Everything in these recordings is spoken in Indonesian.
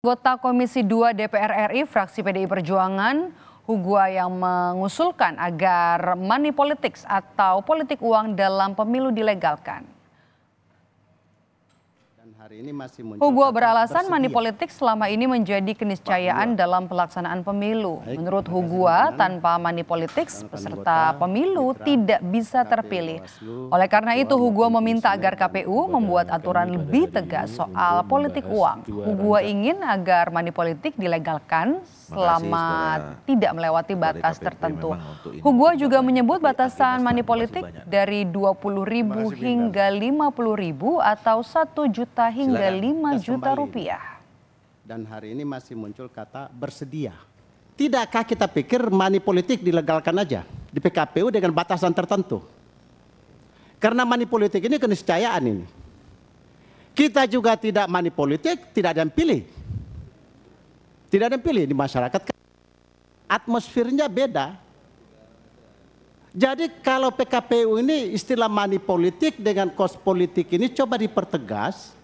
Anggota Komisi 2 DPR RI fraksi PDI Perjuangan, Hugua, yang mengusulkan agar money politics atau politik uang dalam pemilu dilegalkan. Hugua beralasan money politics selama ini menjadi keniscayaan dalam pelaksanaan pemilu. Menurut Hugua, tanpa money politics, peserta pemilu tidak bisa terpilih. Oleh karena itu, Hugua meminta agar KPU membuat aturan lebih tegas soal politik uang. Hugua ingin agar money politik dilegalkan selama tidak melewati batas tertentu. Hugua juga menyebut batasan money politik dari 20.000 hingga 50.000 atau 1 juta hingga 5 juta rupiah. Dan hari ini masih muncul kata bersedia. Tidakkah kita pikir money politik dilegalkan aja di PKPU dengan batasan tertentu? Karena money politik ini keniscayaan ini. Kita juga tidak money politik, tidak ada yang pilih. Tidak ada yang pilih di masyarakat. Atmosfernya beda. Jadi kalau PKPU ini istilah money politik dengan kos politik ini coba dipertegas.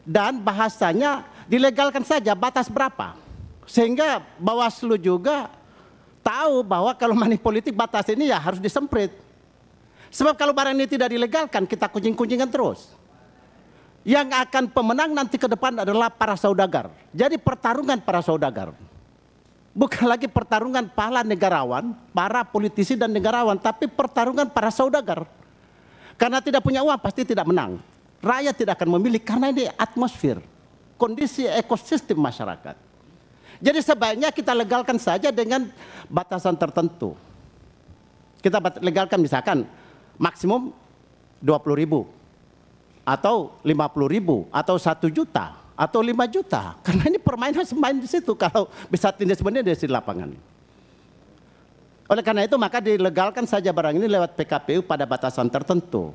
Dan bahasanya dilegalkan saja, batas berapa. Sehingga Bawaslu juga tahu bahwa kalau money politik batas ini ya harus disemprit. Sebab kalau barang ini tidak dilegalkan, kita kuncing-kuncingan terus. Yang akan pemenang nanti ke depan adalah para saudagar. Jadi pertarungan para saudagar. Bukan lagi pertarungan para negarawan, para politisi dan negarawan, tapi pertarungan para saudagar. Karena tidak punya uang pasti tidak menang. Rakyat tidak akan memilih karena ini atmosfer, kondisi ekosistem masyarakat. Jadi sebaiknya kita legalkan saja dengan batasan tertentu. Kita legalkan misalkan maksimum 20.000 atau 50.000 atau 1 juta atau 5 juta. Karena ini permainan semain di situ kalau bisa tindak sebenarnya di lapangan. Oleh karena itu maka dilegalkan saja barang ini lewat PKPU pada batasan tertentu.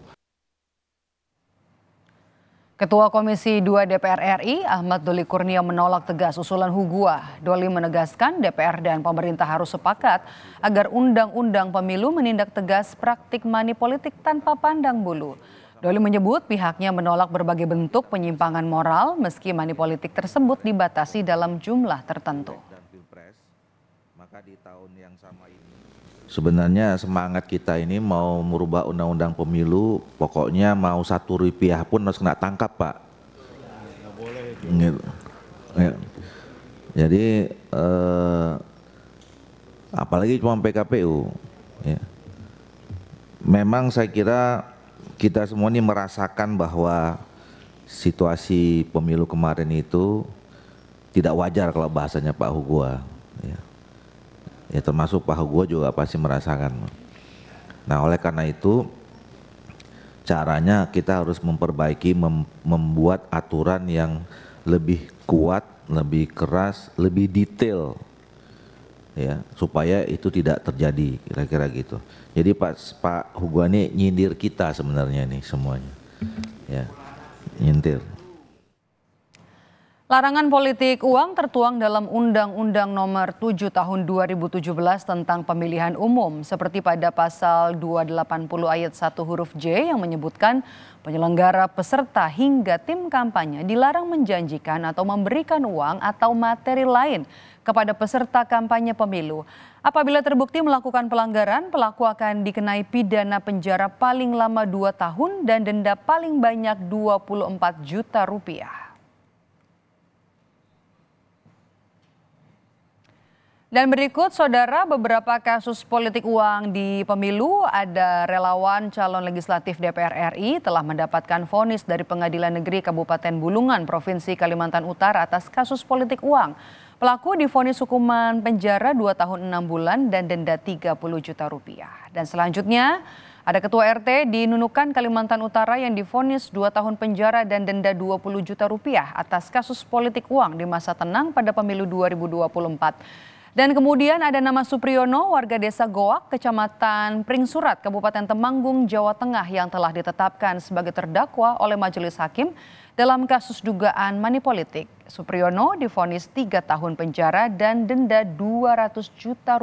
Ketua Komisi 2 DPR RI, Ahmad Doli Kurnia, menolak tegas usulan Hugua. Doli menegaskan DPR dan pemerintah harus sepakat agar undang-undang pemilu menindak tegas praktik money politik tanpa pandang bulu. Doli menyebut pihaknya menolak berbagai bentuk penyimpangan moral meski money politik tersebut dibatasi dalam jumlah tertentu. Maka di tahun yang sama ini sebenarnya semangat kita ini mau merubah undang-undang pemilu, pokoknya mau Rp1 pun harus kena tangkap, Pak. Gitu. Ya. Jadi apalagi cuma PKPU. Ya. Memang saya kira kita semua ini merasakan bahwa situasi pemilu kemarin itu tidak wajar kalau bahasanya Pak Hugua. Ya. Ya termasuk Pak Hugua juga pasti merasakan. Nah oleh karena itu caranya kita harus memperbaiki, membuat aturan yang lebih kuat, lebih keras, lebih detail, ya supaya itu tidak terjadi, kira-kira gitu. Jadi Pak Hugua ini nyindir kita sebenarnya nih semuanya, ya nyindir. Larangan politik uang tertuang dalam Undang-Undang Nomor 7 Tahun 2017 tentang Pemilihan Umum, seperti pada pasal 280 ayat 1 huruf J yang menyebutkan penyelenggara, peserta hingga tim kampanye dilarang menjanjikan atau memberikan uang atau materi lain kepada peserta kampanye pemilu. Apabila terbukti melakukan pelanggaran, pelaku akan dikenai pidana penjara paling lama 2 tahun dan denda paling banyak Rp24 juta. Dan berikut saudara beberapa kasus politik uang di pemilu. Ada relawan calon legislatif DPR RI telah mendapatkan vonis dari Pengadilan Negeri Kabupaten Bulungan, Provinsi Kalimantan Utara atas kasus politik uang. Pelaku divonis hukuman penjara 2 tahun 6 bulan dan denda Rp30 juta. Dan selanjutnya ada Ketua RT di Nunukan, Kalimantan Utara yang divonis 2 tahun penjara dan denda Rp20 juta atas kasus politik uang di masa tenang pada pemilu 2024. Dan kemudian ada nama Supriyono, warga desa Goak, Kecamatan Pringsurat, Kabupaten Temanggung, Jawa Tengah yang telah ditetapkan sebagai terdakwa oleh majelis hakim dalam kasus dugaan money politik. Supriyono divonis 3 tahun penjara dan denda Rp200 juta.